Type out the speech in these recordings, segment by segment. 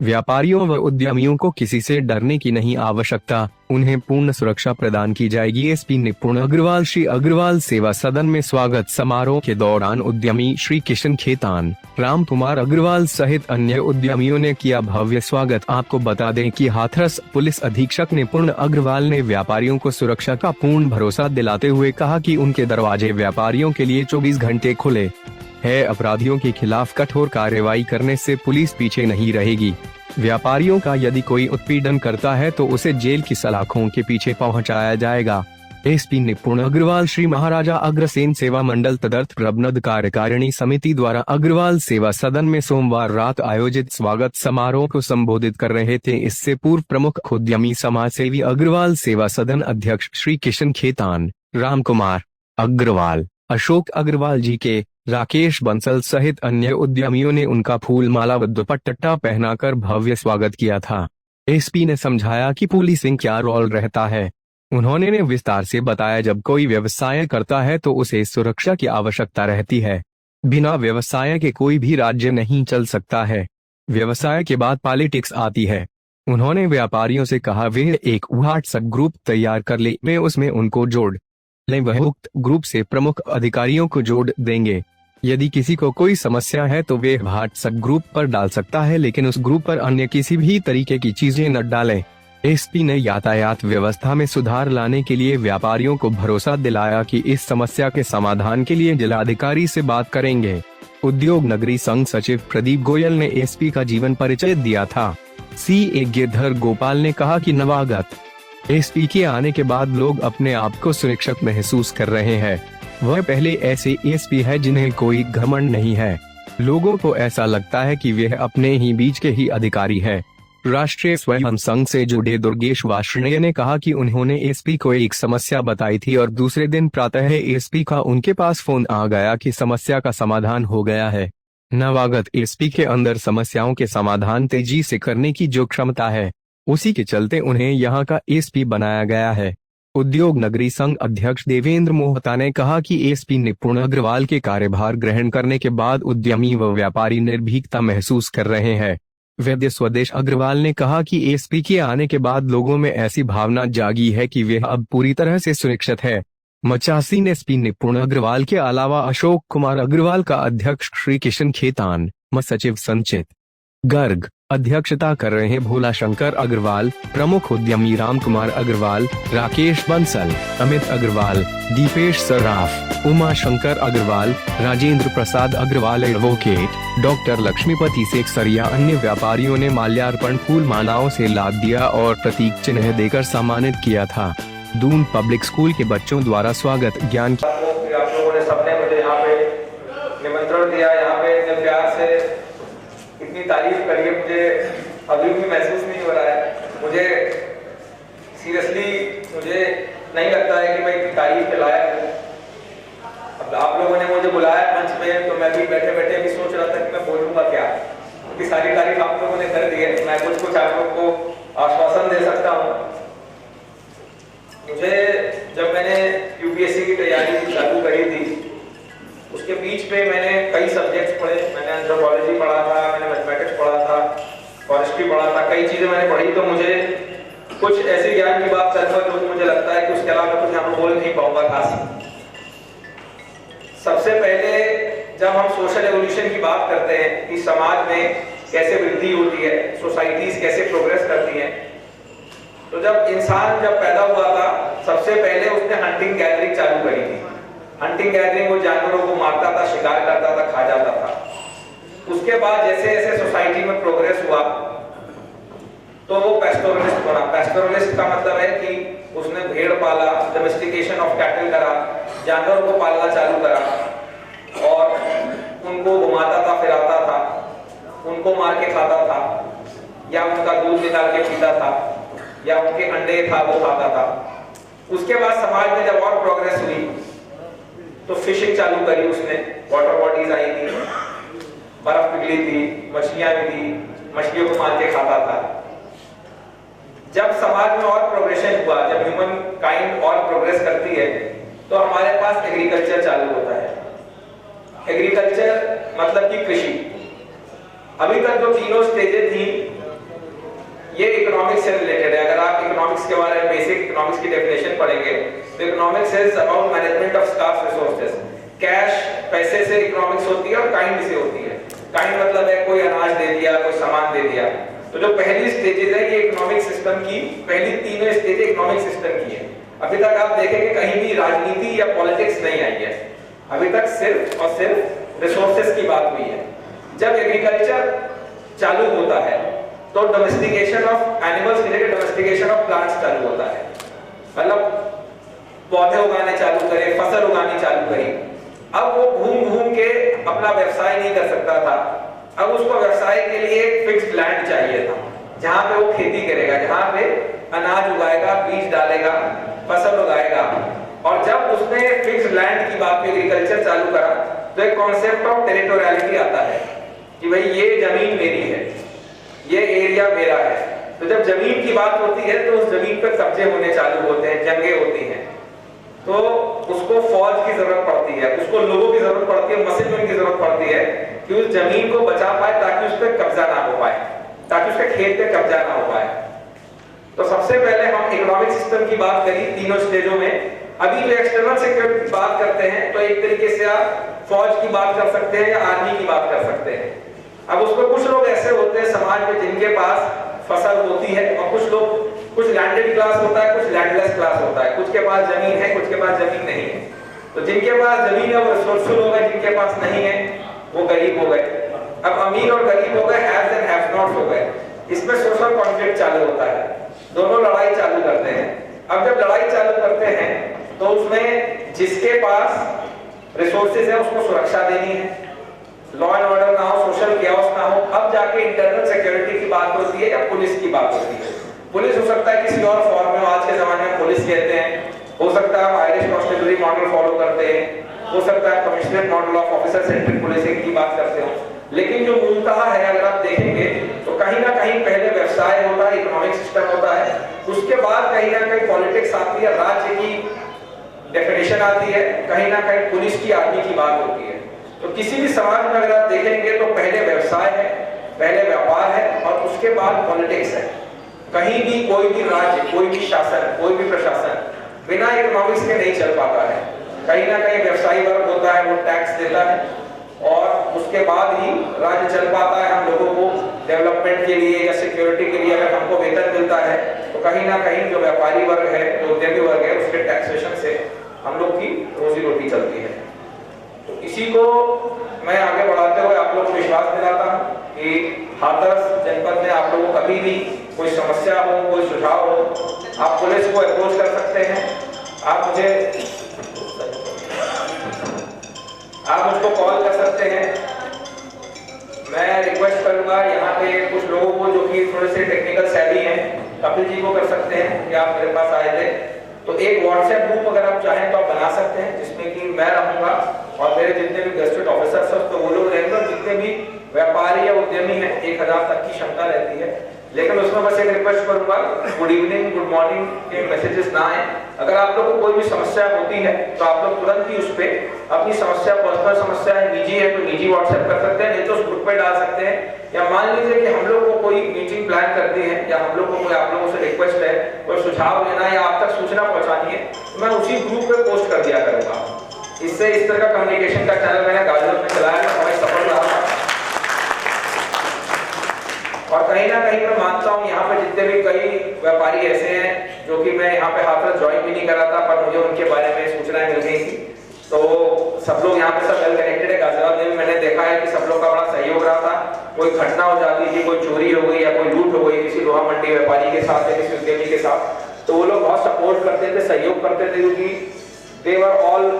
व्यापारियों व उद्यमियों को किसी से डरने की नहीं आवश्यकता, उन्हें पूर्ण सुरक्षा प्रदान की जाएगी। एसपी निपुण अग्रवाल। श्री अग्रवाल सेवा सदन में स्वागत समारोह के दौरान उद्यमी श्री किशन खेतान, राम कुमार अग्रवाल सहित अन्य उद्यमियों ने किया भव्य स्वागत। आपको बता दें कि हाथरस पुलिस अधीक्षक निपुण अग्रवाल ने व्यापारियों को सुरक्षा का पूर्ण भरोसा दिलाते हुए कहा कि उनके दरवाजे व्यापारियों के लिए 24 घंटे खुले है। अपराधियों के खिलाफ कठोर कार्रवाई करने से पुलिस पीछे नहीं रहेगी। व्यापारियों का यदि कोई उत्पीड़न करता है तो उसे जेल की सलाखों के पीछे पहुंचाया जाएगा। एसपी निपुण अग्रवाल। श्री महाराजा अग्रसेन सेवा मंडल तदर्थ प्रबंध कार्यकारिणी समिति द्वारा अग्रवाल सेवा सदन में सोमवार रात आयोजित स्वागत समारोह को संबोधित कर रहे थे। इससे पूर्व प्रमुख उद्यमी समाज सेवी अग्रवाल सेवा सदन अध्यक्ष श्री किशन खेतान, राम कुमार अग्रवाल, अशोक अग्रवाल जी के, राकेश बंसल सहित अन्य उद्यमियों ने उनका फूल माला व दुपट्टा पहनाकर भव्य स्वागत किया था। एसपी ने समझाया कि पुलिसिंग क्या रोल रहता है। उन्होंने विस्तार से बताया, जब कोई व्यवसाय करता है तो उसे सुरक्षा की आवश्यकता रहती है। बिना व्यवसाय के कोई भी राज्य नहीं चल सकता है। व्यवसाय के बाद पॉलिटिक्स आती है। उन्होंने व्यापारियों से कहा वे एक व्हाट्सएप ग्रुप तैयार कर ले, वे उसमें उनको जोड़ लें, वह उक्त ग्रुप से प्रमुख अधिकारियों को जोड़ देंगे। यदि किसी को कोई समस्या है तो वे व्हाट्सएप ग्रुप पर डाल सकता है, लेकिन उस ग्रुप पर अन्य किसी भी तरीके की चीजें न डालें। एसपी ने यातायात व्यवस्था में सुधार लाने के लिए व्यापारियों को भरोसा दिलाया कि इस समस्या के समाधान के लिए जिलाधिकारी से बात करेंगे। उद्योग नगरी संघ सचिव प्रदीप गोयल ने एसपी का जीवन परिचय दिया था। सीए गिरधर गोपाल ने कहा कि नवागत एसपी के आने के बाद लोग अपने आप को सुरक्षित महसूस कर रहे हैं। वह पहले ऐसे एसपी है जिन्हें कोई घमंड नहीं है। लोगों को ऐसा लगता है कि वह अपने ही बीच के ही अधिकारी है। राष्ट्रीय स्वयं संघ से जुड़े दुर्गेश वार्ष्णेय ने कहा कि उन्होंने एसपी को एक समस्या बताई थी और दूसरे दिन प्रातः एसपी का उनके पास फोन आ गया कि समस्या का समाधान हो गया है। नवागत एसपी के अंदर समस्याओं के समाधान तेजी से करने की जो क्षमता है, उसी के चलते उन्हें यहाँ का एसपी बनाया गया है। उद्योग नगरी संघ अध्यक्ष देवेंद्र मोहता ने कहा कि एसपी निपुण अग्रवाल के कार्यभार ग्रहण करने के बाद उद्यमी व व्यापारी निर्भीकता महसूस कर रहे हैं। वैद्य स्वदेश अग्रवाल ने कहा कि एसपी के आने के बाद लोगों में ऐसी भावना जागी है कि वे अब पूरी तरह से सुरक्षित है। मचासी ने एसपी निपुण अग्रवाल के अलावा अशोक कुमार अग्रवाल का अध्यक्ष श्री किशन खेतान, सचिव संचित गर्ग अध्यक्षता कर रहे हैं। भोला शंकर अग्रवाल, प्रमुख उद्यमी राम कुमार अग्रवाल, राकेश बंसल, अमित अग्रवाल, दीपेश सर्राफ, उमा शंकर अग्रवाल, राजेंद्र प्रसाद अग्रवाल एडवोकेट, डॉक्टर लक्ष्मीपति सेक्सरिया अन्य व्यापारियों ने माल्यार्पण फूल मालाओं से लाद दिया और प्रतीक चिन्ह देकर सम्मानित किया था। दून पब्लिक स्कूल के बच्चों द्वारा स्वागत ज्ञान आप लोगों ने सबने मुझे यहाँ पे निमंत्रण दिया, यहाँ पे इतने प्यार से इतनी तारीफ करिए, मुझे अभी भी महसूस नहीं हो रहा है। मुझे सीरियसली मुझे नहीं लगता है कि मैं इतनी तारीफ के लायक हूँ। अब आप लोगों ने मुझे बुलाया मंच में, तो मैं भी बैठे बैठे भी सोच रहा था कि मैं बोलूँगा क्या, क्योंकि सारी तारीफ आप लोगों ने कर दी है। मैं कुछ आप लोगों को आश्वासन दे सकता हूँ। मुझे जब मैंने यूपीएससी की तैयारी चालू करी थी, उसके बीच पे मैंने कई सब्जेक्ट्स पढ़े। मैंने एंथ्रोपोलॉजी पढ़ा था, मैंने मैथमेटिक्स पढ़ा था, फॉरेस्ट्री पढ़ा था, कई चीजें मैंने पढ़ी। तो मुझे कुछ ऐसे ज्ञान की बात करूंगा जो मुझे लगता है कि उसके अलावा कुछ यहाँ बोल नहीं पाऊंगा खास। सबसे पहले जब हम सोशल एवोल्यूशन की बात करते हैं कि समाज में कैसे वृद्धि होती है, सोसाइटीज कैसे प्रोग्रेस करती हैं, तो जब इंसान जब पैदा हुआ था सबसे पहले उसने हंटिंग गैदरिंग चालू करी थी। हंटिंग गैदरिंग, वो जानवरों को मारता था, शिकार करता था, खा जाता था। उसके बाद जैसे जैसे सोसाइटी में प्रोग्रेस हुआ तो वो पैस्टोरलिस्ट बना। पैस्टोरलिस्ट का मतलब है कि उसने भेड़ पाला, डोमेस्टिकेशन ऑफ कैटल करा, जानवरों को पालना चालू करा और उनको घुमाता था, फिराता था, उनको मार के खाता था, या उनका दूध निकाल के पीता था, या उनके अंडे था वो खाता था। उसके बाद समाज में जब और प्रोग्रेस हुई तो फिशिंग चालू करी उसने। वाटर बॉडीज आई थी, बर्फ पिघली थी, मछलियां भी थी, मछलियों को मार के खाता था। जब समाज में और प्रोग्रेशन हुआ, जब ह्यूमन काइंड और प्रोग्रेस करती है, तो हमारे पास एग्रीकल्चर चालू होता है। एग्रीकल्चर मतलब कि कृषि। अभी तक जो तीनों स्टेजेस थी, इकोनॉमिक्स से रिलेटेड है। अगर आप इकोनॉमिक्स के बारे में बेसिक इकोनॉमिक्स की डेफिनेशन पढ़ेंगे तो economics is about management of scarce resources. Cash, पैसे से इकोनॉमिक्स होती है और काइंड से होती है। काइंड मतलब है कोई अनाज दे दिया, कोई सामान दे दिया। तो जो पहली स्टेजेस है ये इकोनॉमिक सिस्टम की, पहली तीनों स्टेज इकोनॉमिक सिस्टम की है। अभी तक आप देखेंगे कहीं भी राजनीति या पॉलिटिक्स नहीं आई है, अभी तक सिर्फ और सिर्फ रिसोर्सेज की बात हुई है। जब एग्रीकल्चर चालू होता है तो डोमेस्टिकेशन ऑफ एनिमल्स के जगह डोमेस्टिकेशन ऑफ प्लांट्स चालू होता है, मतलब पौधे उगाने चालू करे, फसल उगानी चालू करी। अब वो घूम घूम के अपना व्यवसाय नहीं कर सकता था, अब उसको व्यवसाय के लिए एक फिक्स्ड लैंड चाहिए था जहां पे वो खेती करेगा, जहां पे अनाज उगाएगा, बीज डालेगा, फसल उगाएगा। और जब उसने फिक्स्ड लैंड की बात पे एग्रीकल्चर चालू करा तो एक कॉन्सेप्ट ऑफ टेरिटोरियलिटी आता है कि भाई ये जमीन मेरी है, ये एरिया मेरा है। तो जब जमीन की बात होती है तो उस जमीन पर कब्जे होने चालू होते हैं, जंगें होती हैं, तो उसको फौज की जरूरत पड़ती है, उसको लोगों की जरूरत पड़ती है, मशीनरी की जरूरत पड़ती है कि उस जमीन को बचा पाए ताकि उस पर कब्जा ना हो पाए, ताकि उसके खेत पे कब्जा ना हो पाए। तो सबसे पहले हम इकोनॉमिक सिस्टम की बात करी तीनों स्टेजों में। अभी जो एक्सटर्नल सिक्योरिटी की बात करते हैं तो एक तरीके से आप फौज की बात कर सकते हैं या आर्मी की बात कर सकते हैं। अब उसमें कुछ लोग ऐसे होते हैं समाज में जिनके पास फसल होती है और कुछ लोग, कुछ लैंडेड क्लास होता है, कुछ लैंडलेस क्लास होता है, कुछ के पास जमीन है, कुछ के पास जमीन नहीं है। तो जिनके पास जमीन है वो रिसोर्सफुल हो गए, जिनके पास नहीं है वो गरीब हो गए। अब अमीर और गरीब हो गए, हैव्स एंड हैव नॉट हो गए। इसमें सोशल कॉन्फ्लिक्ट चालू होता है, दोनों लड़ाई चालू करते हैं। अब जब लड़ाई चालू करते हैं तो उसमें जिसके पास रिसोर्सेज है उसको सुरक्षा देनी है, लॉ एंड ऑर्डर ना हो, सोशल केओस ना हो। अब जाके इंटरनल सिक्योरिटी की बात होती है या पुलिस की बात होती है। पुलिस हो सकता है किसी और फॉर्म में, आज के जमाने में पुलिस कहते हैं, हो सकता है आप आयरिश कॉन्स्टेबलरी मॉडल फॉलो करते हैं, हो सकता है commissionerate model of officer centric policing की बात करते हो। लेकिन जो मूलतः है अगर आप देखेंगे तो कहीं ना कहीं पहले व्यवसाय होता है, इकोनॉमिक सिस्टम होता है, उसके बाद कहीं ना कहीं पॉलिटिक्स आती है, राज्य की डेफिनेशन आती है, कहीं ना कहीं पुलिस की, आर्मी की बात होती है। तो किसी भी समाज में अगर आप देखेंगे तो पहले व्यवसाय है, पहले व्यापार है और उसके बाद पॉलिटिक्स है। कहीं भी कोई भी राज्य, कोई भी शासन, कोई भी प्रशासन बिना इकोनॉमिक्स के नहीं चल पाता है। कहीं ना कहीं व्यवसायी वर्ग होता है, वो टैक्स देता है और उसके बाद ही राज्य चल पाता है। हम लोगों को डेवलपमेंट के लिए या सिक्योरिटी के लिए अगर हमको वेतन मिलता है तो कहीं ना कहीं जो व्यापारी वर्ग है, जो उद्यमी वर्ग है, उसके टैक्सेशन से हम लोग की रोजी रोटी चलती है। तो इसी को मैं आगे बढ़ाते हुए आप लोग को विश्वास दिलाता हूँ कि हाथरस जनपद में आप लोगों को कभी भी कोई समस्या हो, कोई सुझाव हो, आप पुलिस को अप्रोच कर सकते हैं। आप मुझको कॉल कर सकते हैं। मैं रिक्वेस्ट करूंगा यहाँ पे कुछ लोगों को जो कि थोड़े से टेक्निकल सैवी हैं, कपिल जी को कर सकते हैं कि आप मेरे पास आए थे। तो एक व्हाट्सएप ग्रुप अगर आप चाहें तो आप बना सकते हैं जिसमें कि मैं रहूंगा और मेरे जितने भी गेस्टेड ऑफिसर्स हैं तो वो लोग रहेंगे और जितने भी व्यापारी या उद्यमी हैं 1000 तक की क्षमता रहती है। लेकिन उसमें बस एक रिक्वेस्ट करूंगा, गुड इवनिंग, गुड मॉर्निंग के मैसेजेस ना आए। अगर आप लोग को कोई भी समस्या होती है तो आप लोग तुरंत ही उस पर अपनी समस्या, पर्सनल समस्या है, निजी है तो निजी व्हाट्सएप कर सकते हैं, नहीं तो उस ग्रुप पे डाल सकते हैं। या मान लीजिए कि हम लोग को कोई मीटिंग प्लान करनी है या हम लोग को कोई आप लोगों से रिक्वेस्ट है, कोई सुझाव लेना है या आप तक सूचना पहुंचानी है, तो मैं उसी ग्रुप पे पोस्ट कर दिया करूंगा। इससे इस तरह का कम्युनिकेशन का चैनल मैंने गाजियाबाद में चलाया, हमें सफल रहा। और कहीं ना कहीं मैं मानता हूँ यहाँ पे जितने भी कई व्यापारी ऐसे हैं जो कि मैं यहाँ पे हाथरस ज्वाइन भी नहीं करा था पर मुझे उनके बारे में सूचनाएं मिल गई थी। तो सब लोग यहाँ पे सब वेल कनेक्टेड है। गाजियाबाद में मैंने देखा है कि सब लोग का बड़ा सहयोग रहा था। कोई घटना हो जाती थी, कोई चोरी हो गई या कोई लूट हो गई किसी लोहा मंडी व्यापारी के साथ या किसी उद्यमी के साथ, तो वो लोग बहुत सपोर्ट करते थे, सहयोग करते थे, क्योंकि there were all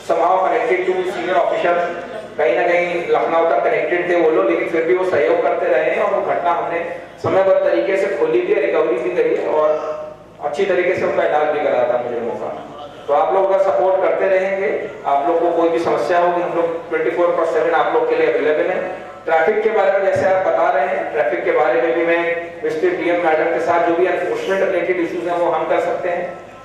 somehow connected to senior officer. कहीं ना कहीं लखनऊ तक कनेक्टेड थे वो लोग, लेकिन फिर भी वो सहयोग करते रहे हैं और वो घटना हमने समयबद्ध तरीके से खोली थी, रिकवरी भी करी और अच्छी तरीके से उनका इलाज भी करा था मुझे मौका। तो आप लोग अगर सपोर्ट करते रहेंगे, आप लोग को कोई भी समस्या होगी, हम लोग 24/7 आप लोग के लिए अवेलेबल है। ट्रैफिक के बारे में जैसे आप बता रहे हैं, ट्रैफिक के बारे में भी मैं डिस्ट्रिक्ट डीएम मैडम के साथ जो भी एनफोर्समेंट रिलेटेड इश्यूज हैं वो हम कर सकते हैं।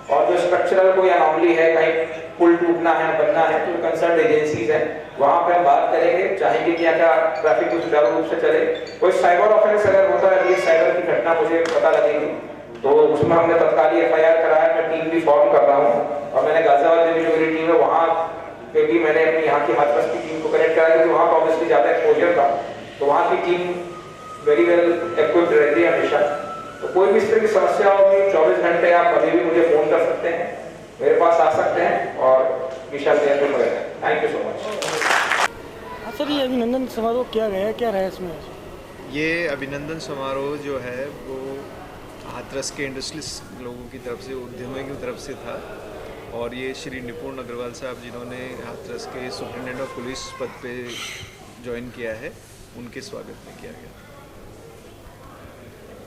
और जो स्ट्रक्चरल कोई अनोमली है, कहीं पुल टूटना है, बनना है, तो कंसर्न एजेंसीज हैं वहां पे हम बात करेंगे, चाहेंगे कि क्या ट्रैफिक को सुचारू रूप से चले। कोई साइबर ऑफेंस अगर होता है, साइबर की घटना घटना मुझे पता लगेगी तो उसमें हमने तत्काल FIR कराया। मैं टीम भी फॉर्म कर रहा हूँ और मैंने गाजियाबाद में भी जो मेरी टीम है वहाँ पे भी मैंने अपनी यहाँ की हाथरस की टीम को कनेक्ट कराया, क्योंकि वहाँ पर ऑब्वियसली ज़्यादा एक्सपोजर था, तो वहाँ की टीम वेरी वेल इक्विप्ड रहती है हमेशा। तो कोई भी इस तरह की समस्या होगी 24 घंटे आप कभी भी मुझे फ़ोन कर सकते हैं, मेरे पास आ सकते हैं और विशाल देर में पड़ेगा। Thank you so much. Sir ये अभिनंदन समारोह क्या गया, क्या रहा इसमें? ये अभिनंदन समारोह जो है वो हाथरस के इंडस्ट्रियलिस्ट लोगों की तरफ से, उद्यमियों की तरफ से था और ये श्री निपुण अग्रवाल साहब जिन्होंने हाथरस के सुप्रिटेंडेंट ऑफ पुलिस पद पे ज्वाइन किया है, उनके स्वागत में किया गया।